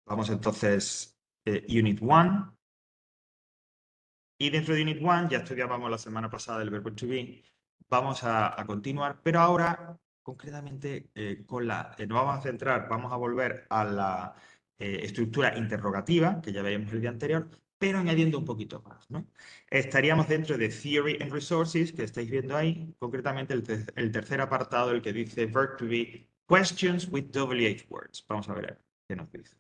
Vamos entonces, Unit 1. Y dentro de Unit 1, ya estudiábamos la semana pasada el verbo to be. Vamos a continuar, pero ahora, concretamente, nos vamos a centrar, vamos a volver a la estructura interrogativa, que ya veíamos el día anterior, pero añadiendo un poquito más, ¿no? Estaríamos dentro de Theory and Resources, que estáis viendo ahí, concretamente el tercer apartado, el que dice verb to be, questions with WH words. Vamos a ver qué nos dice.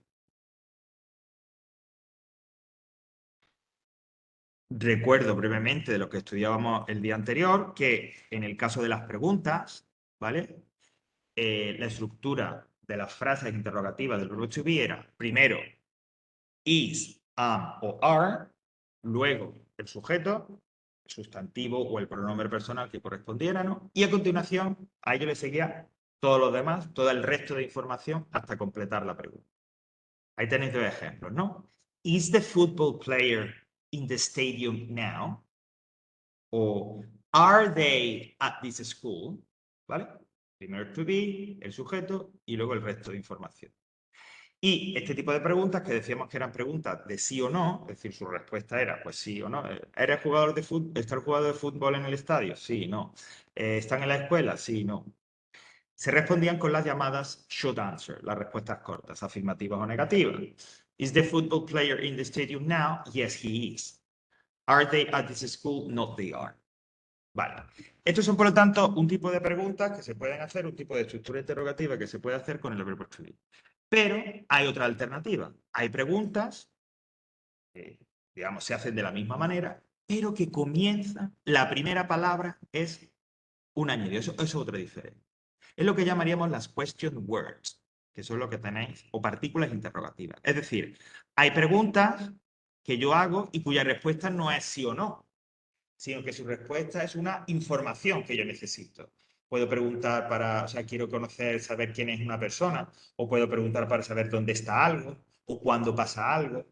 Recuerdo brevemente de lo que estudiábamos el día anterior, que en el caso de las preguntas, ¿vale? La estructura de las frases interrogativas del verbo to be era primero is, am o are, luego el sujeto, el sustantivo o el pronombre personal que correspondiera, ¿no? Y a continuación a ello le seguía todo lo demás, todo el resto de información hasta completar la pregunta. Ahí tenéis dos ejemplos, ¿no? Is the football player in the stadium now? O are they at this school? ¿Vale? Primero to be, el sujeto y luego el resto de información. Y este tipo de preguntas que decíamos que eran preguntas de sí o no, es decir, su respuesta era pues sí o no. ¿Eres jugador de fútbol? ¿Está el jugador de fútbol en el estadio? Sí, no. ¿Están en la escuela? Sí, no. Se respondían con las llamadas short answer, las respuestas cortas, afirmativas o negativas. Is the football player in the stadium now? Yes, he is. Are they at this school? No, they are. Vale. Estos son, por lo tanto, un tipo de preguntas que se pueden hacer, un tipo de estructura interrogativa que se puede hacer con el verbo to be. Pero hay otra alternativa. Hay preguntas que, digamos, se hacen de la misma manera, pero que comienzan, la primera palabra es un añadido. Eso es otra diferencia. Es lo que llamaríamos las question words, que son lo que tenéis, o partículas interrogativas. Es decir, hay preguntas que yo hago y cuya respuesta no es sí o no, sino que su respuesta es una información que yo necesito. Puedo preguntar para, o sea, quiero conocer, saber quién es una persona, o puedo preguntar para saber dónde está algo, o cuándo pasa algo.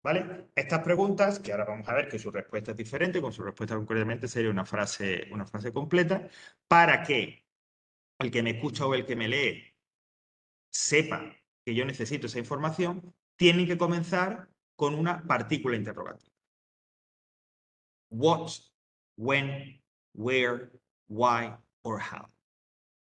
¿Vale? Estas preguntas, que ahora vamos a ver que su respuesta es diferente, con su respuesta concretamente sería una frase completa, para que el que me escucha o el que me lee sepa que yo necesito esa información, tienen que comenzar con una partícula interrogativa. What, when, where, why or how.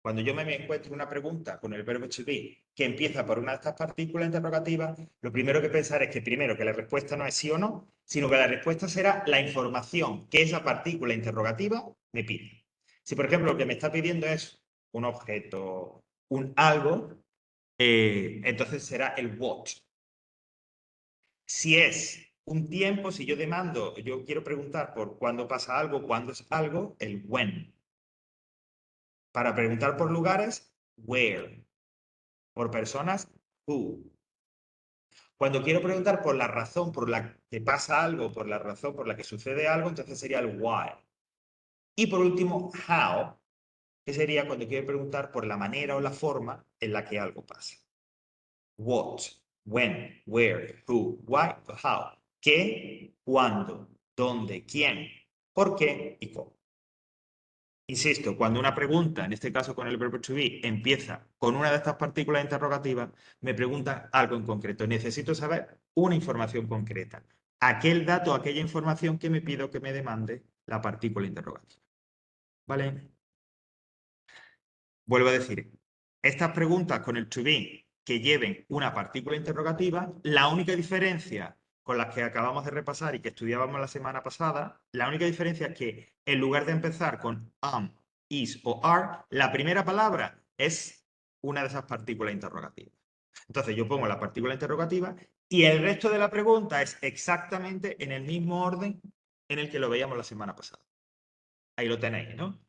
Cuando yo me encuentro una pregunta con el verbo to be que empieza por una de estas partículas interrogativas, lo primero que pensar es que primero que la respuesta no es sí o no, sino que la respuesta será la información que esa partícula interrogativa me pide. Si, por ejemplo, lo que me está pidiendo es un objeto, un algo, entonces será el what. Si es un tiempo, si yo demando, yo quiero preguntar por cuándo pasa algo, cuándo es algo, el when. Para preguntar por lugares, where. Por personas, who. Cuando quiero preguntar por la razón por la que pasa algo, por la razón por la que sucede algo, entonces sería el why. Y por último, how, que sería cuando quiero preguntar por la manera o la forma en la que algo pasa. What, when, where, who, why, how. ¿Qué, cuándo, dónde, quién, por qué y cómo. Insisto, cuando una pregunta, en este caso con el verbo to be, empieza con una de estas partículas interrogativas, me preguntan algo en concreto. Necesito saber una información concreta. Aquel dato, aquella información que me pido que me demande la partícula interrogativa. ¿Vale? Vuelvo a decir, estas preguntas con el to be que lleven una partícula interrogativa, la única diferencia con las que acabamos de repasar y que estudiábamos la semana pasada, la única diferencia es que en lugar de empezar con am, is o are, la primera palabra es una de esas partículas interrogativas. Entonces yo pongo la partícula interrogativa y el resto de la pregunta es exactamente en el mismo orden en el que lo veíamos la semana pasada. Ahí lo tenéis, ¿no?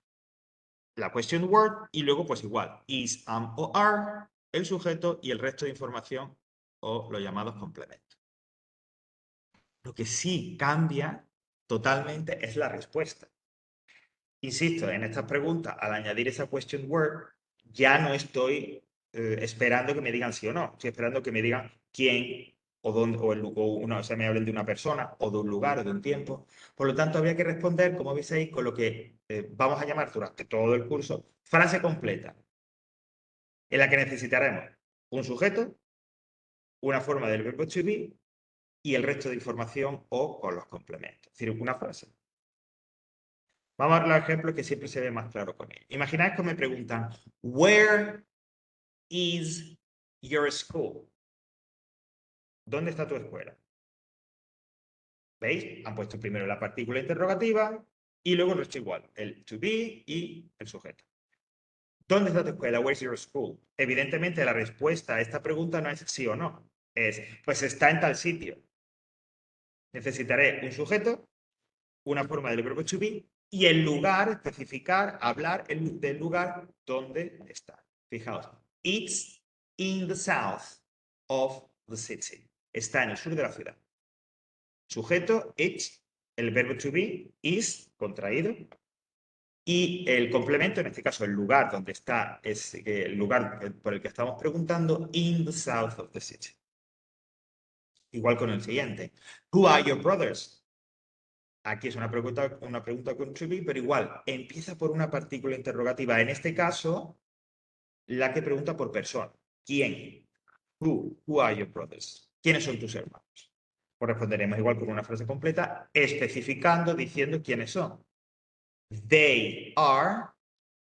La question word y luego pues igual, is, am o are, el sujeto y el resto de información o los llamados complementos. Lo que sí cambia totalmente es la respuesta. Insisto, en estas preguntas, al añadir esa question word, ya no estoy esperando que me digan sí o no, estoy esperando que me digan quién o dónde, o sea, me hablen de una persona o de un lugar o de un tiempo. Por lo tanto, habría que responder, como veis ahí, con lo que vamos a llamar durante todo el curso frase completa, en la que necesitaremos un sujeto, una forma del verbo to be y el resto de información o con los complementos. Es decir, una frase. Vamos a ver los ejemplos que siempre se ve más claro con ellos. Imagináis que me preguntan, where is your school? ¿Dónde está tu escuela? ¿Veis? Han puesto primero la partícula interrogativa y luego el resto igual, el to be y el sujeto. ¿Dónde está tu escuela? Where's your school? Evidentemente la respuesta a esta pregunta no es sí o no. Es, pues está en tal sitio. Necesitaré un sujeto, una forma del verbo to be y el lugar, especificar, hablar del lugar donde está. Fijaos, it's in the south of the city. Está en el sur de la ciudad. Sujeto, it's, el verbo to be, is, contraído, y el complemento, en este caso el lugar donde está, es el lugar por el que estamos preguntando, in the south of the city. Igual con el siguiente. Who are your brothers? Aquí es una pregunta con to be, pero igual, empieza por una partícula interrogativa. En este caso, la que pregunta por persona. ¿Quién? Who are your brothers? ¿Quiénes son tus hermanos? Pues responderemos igual con una frase completa, especificando, diciendo quiénes son. They are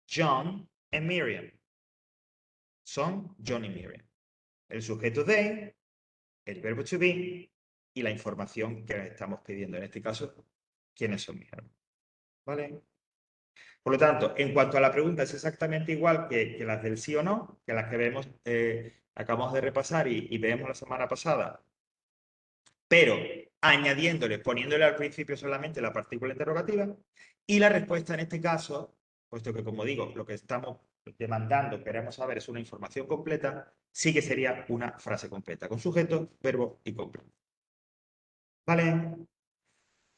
John and Miriam. Son John y Miriam. El sujeto they, el verbo to be y la información que estamos pidiendo. En este caso, quiénes son mis hermanos. ¿Vale? Por lo tanto, en cuanto a la pregunta, es exactamente igual que las del sí o no, que las que vemos, acabamos de repasar y vemos la semana pasada, pero añadiéndole, poniéndole al principio solamente la partícula interrogativa, y la respuesta en este caso, puesto que como digo, lo que estamos demandando, queremos saber es una información completa, sí que sería una frase completa, con sujeto, verbo y complemento. ¿Vale?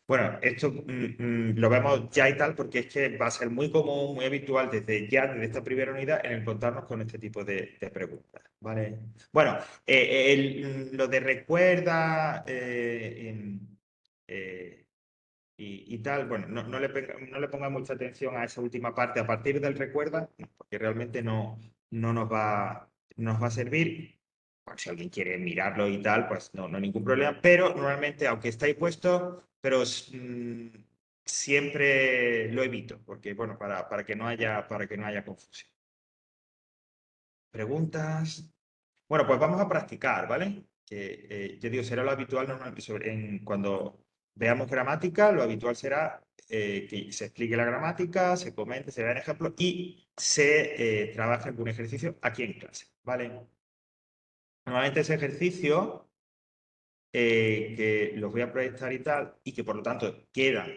Bueno, esto lo vemos ya y tal porque es que va a ser muy común, muy habitual desde esta primera unidad en encontrarnos con este tipo de preguntas, ¿vale? Bueno, lo de recuerda y tal, bueno, no le ponga mucha atención a esa última parte a partir del recuerda, porque realmente no nos va a servir. Bueno, si alguien quiere mirarlo y tal, pues no hay ningún problema. Pero normalmente, aunque está ahí puesto, pero siempre lo evito, porque bueno, para que no haya confusión. ¿Preguntas? Bueno, pues vamos a practicar, ¿vale? Que yo digo, será lo habitual normalmente cuando veamos gramática, lo habitual será que se explique la gramática, se comente, se vean ejemplos y se trabaje algún ejercicio aquí en clase, ¿vale? Normalmente ese ejercicio que los voy a proyectar y tal, y que por lo tanto quedan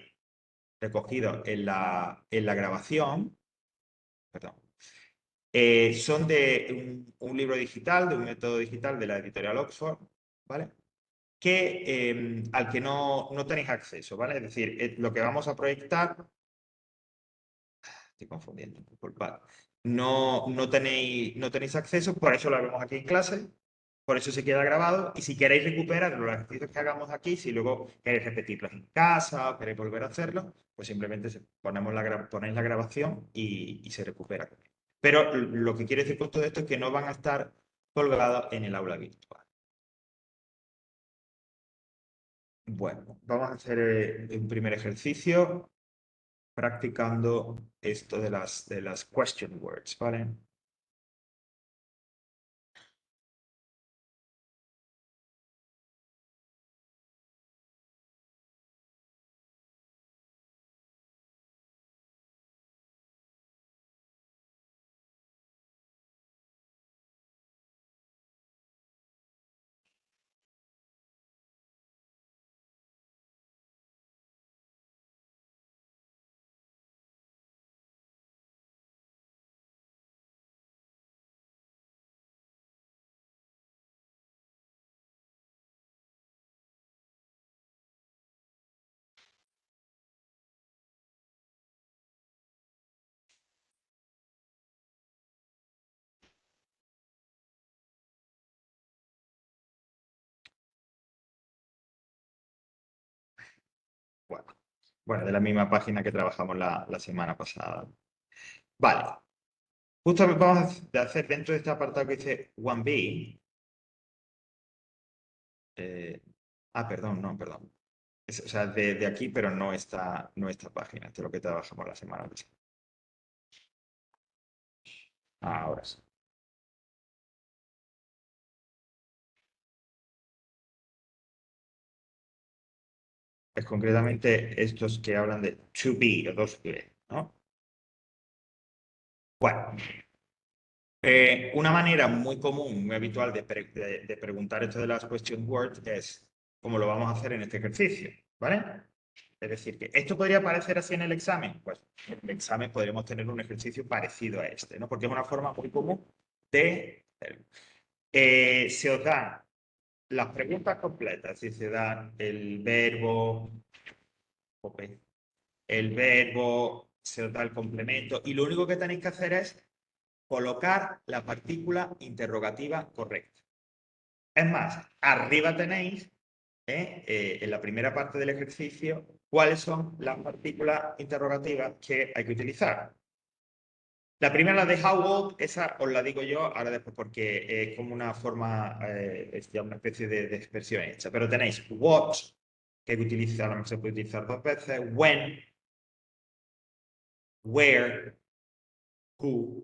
recogidos en la grabación, perdón, son de un libro digital, de un método digital de la editorial Oxford, ¿vale? Al que no tenéis acceso, ¿vale? Es decir, lo que vamos a proyectar, estoy confundiendo, disculpad, no tenéis acceso, por eso lo vemos aquí en clase, por eso se queda grabado, y si queréis recuperar los ejercicios que hagamos aquí, si luego queréis repetirlos en casa o queréis volver a hacerlo, pues simplemente ponéis la grabación y se recupera. Pero lo que quiere decir con todo esto es que no van a estar colgados en el aula virtual. Bueno, vamos a hacer un primer ejercicio practicando esto de las question words, ¿vale? Bueno, de la misma página que trabajamos la semana pasada. Vale. Justo vamos a hacer dentro de este apartado que dice 1B, Perdón, no, perdón. O sea, de aquí, pero no esta página. Esto es lo que trabajamos la semana pasada. Ahora sí. Es concretamente estos que hablan de to be o 2B, ¿no? Bueno, una manera muy común, muy habitual de preguntar esto de las question words es como lo vamos a hacer en este ejercicio, ¿vale? Es decir, que esto podría parecer así en el examen. Pues en el examen podríamos tener un ejercicio parecido a este, ¿no? Porque es una forma muy común de... se os dan las preguntas completas, si se dan el verbo, ok, el verbo, se os da el complemento, y lo único que tenéis que hacer es colocar la partícula interrogativa correcta. Es más, arriba tenéis, en la primera parte del ejercicio, cuáles son las partículas interrogativas que hay que utilizar. La primera, la de how old, esa os la digo yo ahora después porque es como una forma, es ya una especie de expresión hecha. Pero tenéis what, que hay que utilizar, a lo mejor se puede utilizar dos veces, when, where, who.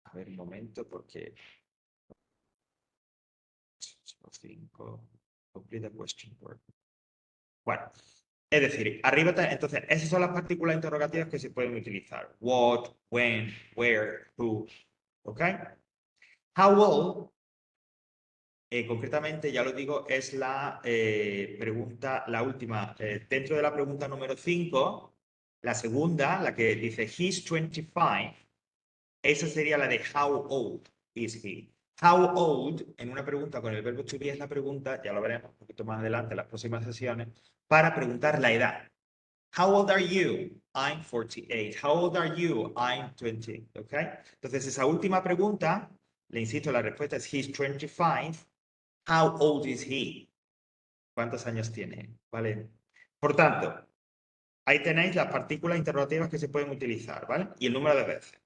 A ver un momento porque... 5, complete the question word. Bueno, es decir, arriba, entonces, esas son las partículas interrogativas que se pueden utilizar. What, when, where, who. ¿Ok? How old, concretamente, ya lo digo, es la pregunta, la última. Dentro de la pregunta número 5, la segunda, la que dice he's 25, esa sería la de how old is he. How old, en una pregunta con el verbo to be, es la pregunta, ya lo veremos un poquito más adelante en las próximas sesiones, para preguntar la edad. How old are you? I'm 48. How old are you? I'm 20. ¿Ok? Entonces, esa última pregunta, le insisto, la respuesta es he's 25. How old is he? ¿Cuántos años tiene? ¿Vale? Por tanto, ahí tenéis las partículas interrogativas que se pueden utilizar, ¿vale? Y el número de veces.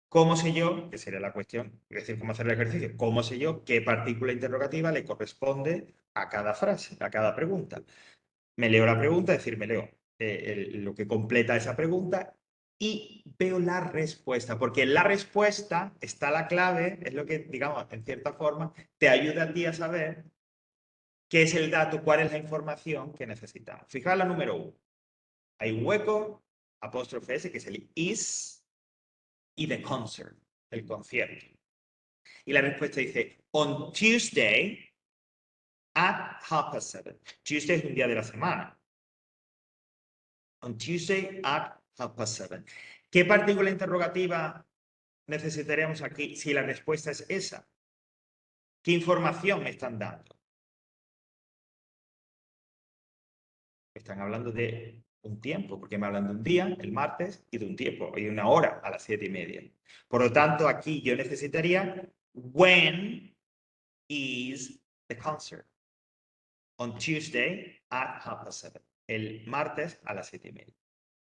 ¿Cómo sé yo? Que sería la cuestión, es decir, cómo hacer el ejercicio. ¿Cómo sé yo qué partícula interrogativa le corresponde a cada frase, a cada pregunta? Me leo la pregunta, es decir, me leo lo que completa esa pregunta y veo la respuesta, porque en la respuesta está la clave, es lo que, digamos, en cierta forma, te ayuda a ti a saber qué es el dato, cuál es la información que necesitamos. Fijaos la número 1. Hay un hueco, apóstrofe S, que es el is, y the concert, el concierto. Y la respuesta dice, on Tuesday at 7:30. Tuesday es un día de la semana. On Tuesday at 7:30. ¿Qué partícula interrogativa necesitaríamos aquí si la respuesta es esa? ¿Qué información me están dando? Están hablando de un tiempo, porque me hablan de un día, el martes, y de un tiempo, y una hora a las 7:30. Por lo tanto, aquí yo necesitaría when is the concert? On Tuesday at 7:30. El martes a las 7:30.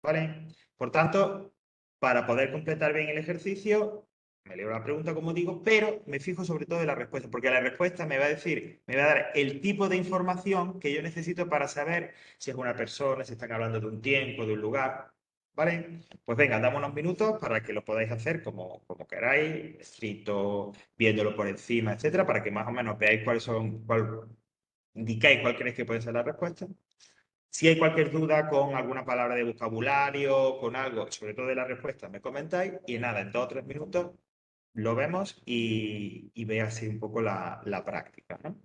¿Vale? Por tanto, para poder completar bien el ejercicio, me leo la pregunta, como digo, pero me fijo sobre todo en la respuesta, porque la respuesta me va a decir, me va a dar el tipo de información que yo necesito para saber si es una persona, si están hablando de un tiempo, de un lugar. ¿Vale? Pues venga, damos unos minutos para que lo podáis hacer como queráis, escrito, viéndolo por encima, etcétera, para que más o menos veáis cuáles son, indicáis cuál creéis que puede ser la respuesta. Si hay cualquier duda con alguna palabra de vocabulario, con algo, sobre todo de la respuesta, me comentáis y nada, en 2 o 3 minutos lo vemos y ve así un poco la práctica, ¿no?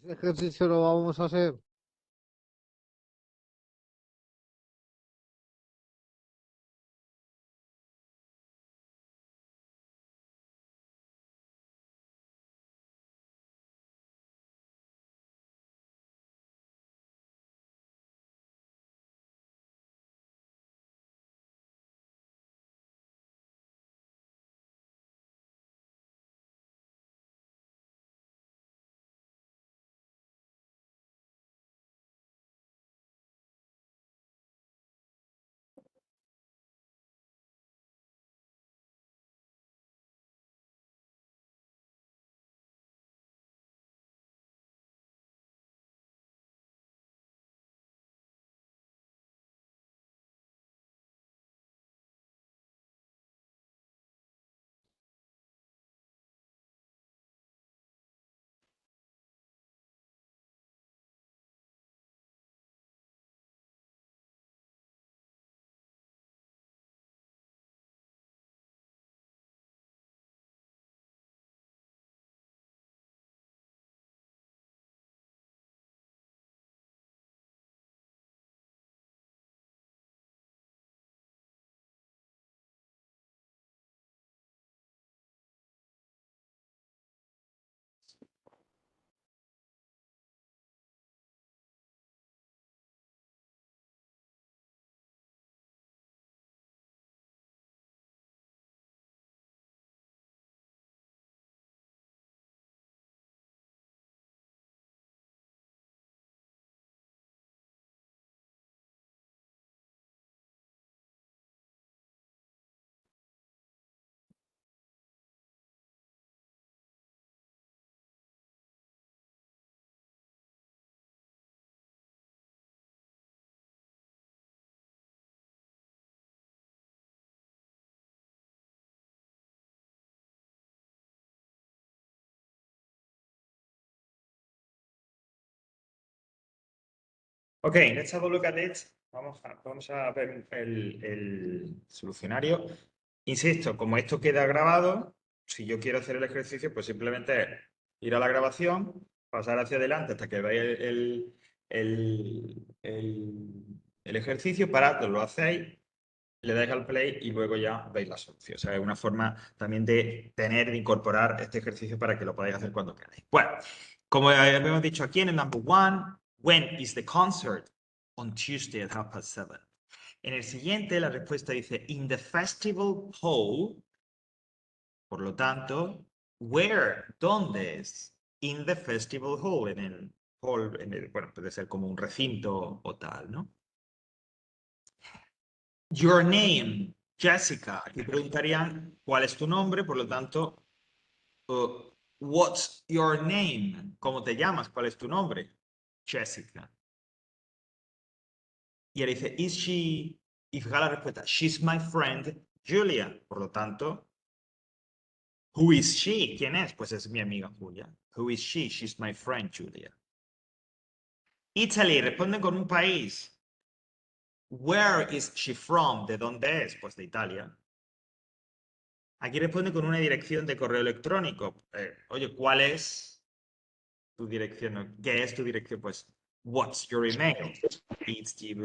¿Qué ejercicio lo vamos a hacer? Ok, let's have a look at it. Vamos a ver el solucionario. Insisto, como esto queda grabado, si yo quiero hacer el ejercicio, pues simplemente es ir a la grabación, pasar hacia adelante hasta que veáis el ejercicio, parad, lo hacéis, le dais al play y luego ya veis la solución. O sea, es una forma también de tener, de incorporar este ejercicio para que lo podáis hacer cuando queráis. Bueno, como habíamos dicho aquí en el number one, when is the concert? On Tuesday at 7:30. En el siguiente, la respuesta dice, in the festival hall. Por lo tanto, where, ¿dónde es? In the festival hall, en el hall, bueno, puede ser como un recinto o tal, ¿no? Your name, Jessica. Aquí preguntarían cuál es tu nombre, por lo tanto, what's your name? ¿Cómo te llamas? ¿Cuál es tu nombre? Jessica. Y él dice, is she? Y fija la respuesta, she's my friend Julia. Por lo tanto, who is she? ¿Quién es? Pues es mi amiga Julia. Who is she? She's my friend Julia. Italy, responden con un país. Where is she from? ¿De dónde es? Pues de Italia. Aquí responde con una dirección de correo electrónico. Oye, ¿cuál es tu dirección? ¿Qué es tu dirección? Pues, what's your email? It's the...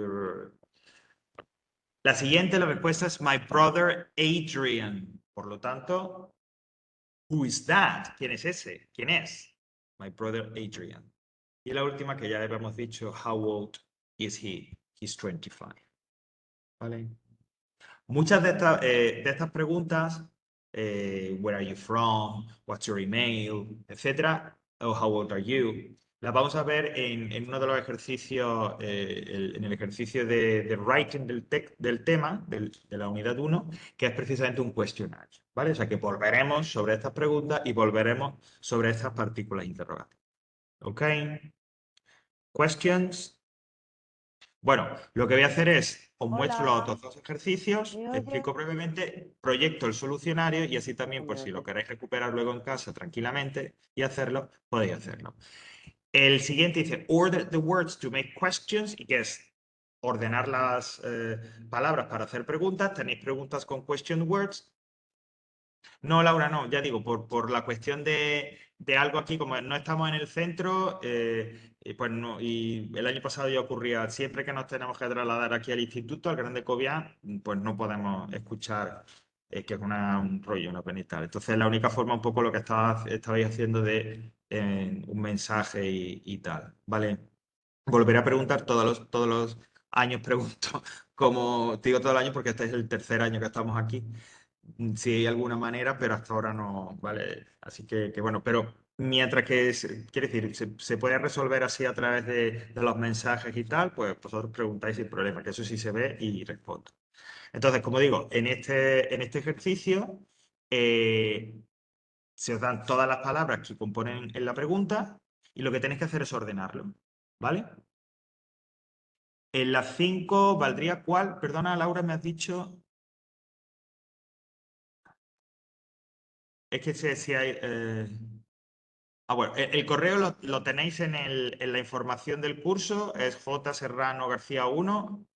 La siguiente, la respuesta es my brother Adrian. Por lo tanto, who is that? ¿Quién es ese? ¿Quién es? My brother Adrian. Y la última que ya habíamos dicho, how old is he? He's 25. ¿Vale? Muchas de estas preguntas, where are you from, what's your email, etcétera, o how old are you, las vamos a ver en uno de los ejercicios, en el ejercicio de writing del tema, de la unidad 1, que es precisamente un cuestionario, ¿vale? O sea que volveremos sobre estas preguntas y volveremos sobre estas partículas interrogativas. ¿Ok? Questions? Bueno, lo que voy a hacer es, os muestro los Hola, otros dos ejercicios, ¿me oyes? explico brevemente, proyecto el solucionario y así también, No pues me si lo oyes. queréis recuperar luego en casa tranquilamente y hacerlo, podéis hacerlo. El siguiente dice, order the words to make questions, y que es ordenar las palabras para hacer preguntas. Tenéis preguntas con question words. No, Laura, no, ya digo, por la cuestión de algo aquí, como no estamos en el centro, y pues no, y el año pasado ya ocurría, siempre que nos tenemos que trasladar aquí al instituto, al Grande Cobián, pues no podemos escuchar, que es un rollo, una penita. Entonces, la única forma, un poco lo que estabais haciendo de un mensaje y tal, ¿vale? Volveré a preguntar todos los años, pregunto, como te digo todos los años porque este es el tercer año que estamos aquí, si hay alguna manera, pero hasta ahora no, ¿vale? Así que bueno, pero mientras que, quiere decir, se puede resolver así a través de los mensajes y tal, pues vosotros preguntáis sin problema, que eso sí se ve y respondo. Entonces, como digo, en este ejercicio se os dan todas las palabras que componen en la pregunta y lo que tenéis que hacer es ordenarlo, ¿vale? En las 5 valdría cuál, perdona Laura, me has dicho, es que si hay... bueno, el correo lo tenéis en la información del curso, es jserranogarcia1,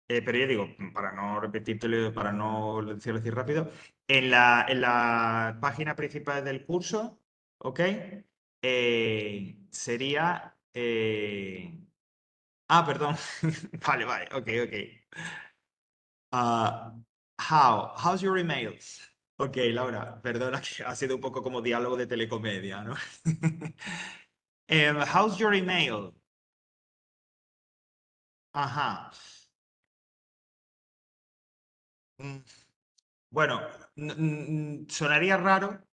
pero ya digo, para no repetírtelo, para no decir rápido, en la página principal del curso, ¿ok? Sería... perdón. Vale, vale, ok, ok. Ah, how's your emails? Ok, Laura, perdona que ha sido un poco como diálogo de telecomedia, ¿no? How's your email? Ajá. Mm, Bueno, sonaría raro.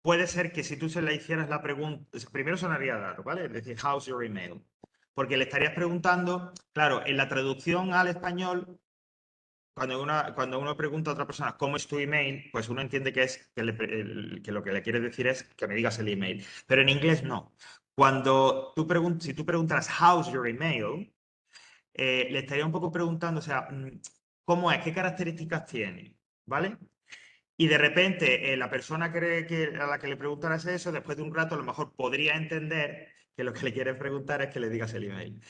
Puede ser que si tú se le hicieras la pregunta, primero sonaría raro, ¿vale? Es decir, how's your email? Porque le estarías preguntando, claro, en la traducción al español, cuando uno pregunta a otra persona cómo es tu email, pues uno entiende que es que lo que le quiere decir es que me digas el email. Pero en inglés no. Cuando si tú preguntas how's your email, le estaría un poco preguntando, o sea, ¿cómo es? ¿Qué características tiene? ¿Vale? Y de repente la persona a la que le preguntaras eso, después de un rato a lo mejor podría entender que lo que le quieres preguntar es que le digas el email.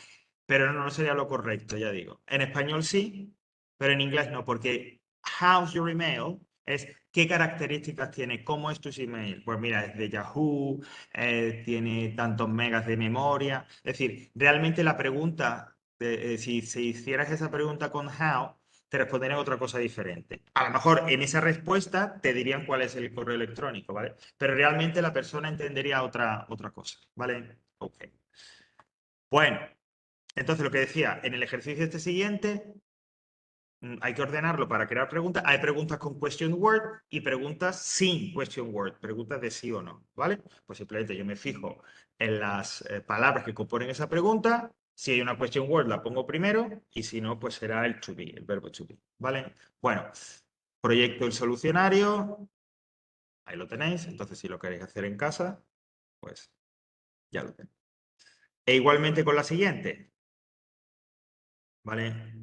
Pero no sería lo correcto, ya digo. En español sí, pero en inglés no, porque how's your email es qué características tiene, cómo es tu email. Pues mira, es de Yahoo, tiene tantos megas de memoria. Es decir, realmente la pregunta, si hicieras esa pregunta con how, te responderían otra cosa diferente. A lo mejor en esa respuesta te dirían cuál es el correo electrónico, ¿vale? Pero realmente la persona entendería otra cosa, ¿vale? Ok. Bueno, entonces lo que decía, en el ejercicio este siguiente hay que ordenarlo para crear preguntas. Hay preguntas con question word y preguntas sin question word, preguntas de sí o no, ¿vale? Pues simplemente yo me fijo en las palabras que componen esa pregunta. Si hay una question word la pongo primero y si no, pues será el to be, el verbo to be, ¿vale? Bueno, proyecto el solucionario, ahí lo tenéis. Entonces si lo queréis hacer en casa, pues ya lo tenéis. E igualmente con la siguiente, ¿vale?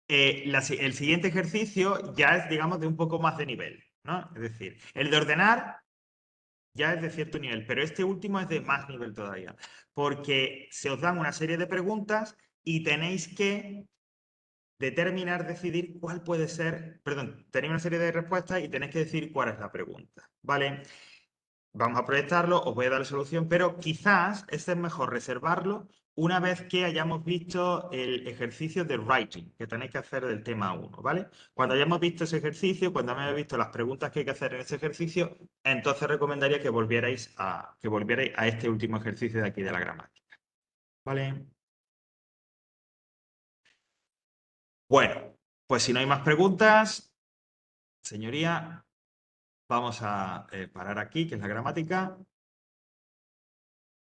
El siguiente ejercicio ya es, digamos, de un poco más de nivel, ¿no? Es decir, el de ordenar ya es de cierto nivel, pero este último es de más nivel todavía, porque se os dan una serie de preguntas y tenéis que determinar, decidir cuál puede ser, perdón, tenéis una serie de respuestas y tenéis que decir cuál es la pregunta, ¿vale? Vamos a proyectarlo, os voy a dar la solución, pero quizás este es mejor reservarlo una vez que hayamos visto el ejercicio de writing que tenéis que hacer del tema 1, ¿vale? Cuando hayamos visto ese ejercicio, cuando hayamos visto las preguntas que hay que hacer en ese ejercicio, entonces recomendaría que volvierais a este último ejercicio de aquí de la gramática, ¿vale? Bueno, pues si no hay más preguntas, señoría, vamos a parar aquí, que es la gramática.